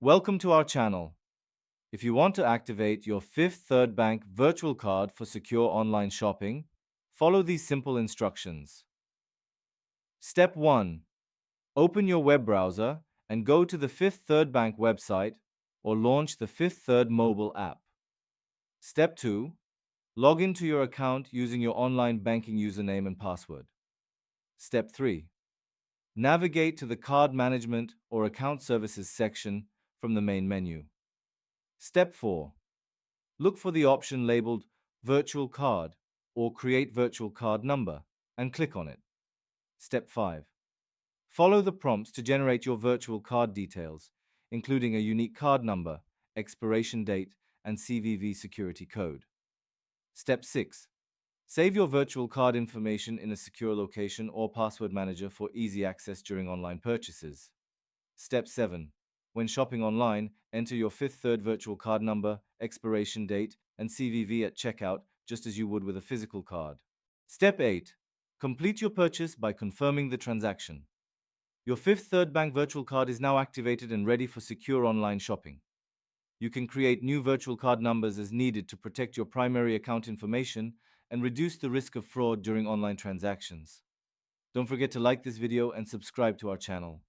Welcome to our channel. If you want to activate your Fifth Third Bank virtual card for secure online shopping, follow these simple instructions. Step 1. Open your web browser and go to the Fifth Third Bank website or launch the Fifth Third mobile app. Step 2. Log into your account using your online banking username and password. Step 3. Navigate to the Card Management or Account Services section from the main menu. Step 4. Look for the option labeled Virtual Card or Create Virtual Card Number and click on it. Step 5. Follow the prompts to generate your virtual card details, including a unique card number, expiration date, and CVV security code. Step 6. Save your virtual card information in a secure location or password manager for easy access during online purchases. Step 7. When shopping online, enter your Fifth Third virtual card number, expiration date, and CVV at checkout just as you would with a physical card. Step 8. Complete your purchase by confirming the transaction. Your Fifth Third Bank virtual card is now activated and ready for secure online shopping. You can create new virtual card numbers as needed to protect your primary account information and reduce the risk of fraud during online transactions. Don't forget to like this video and subscribe to our channel.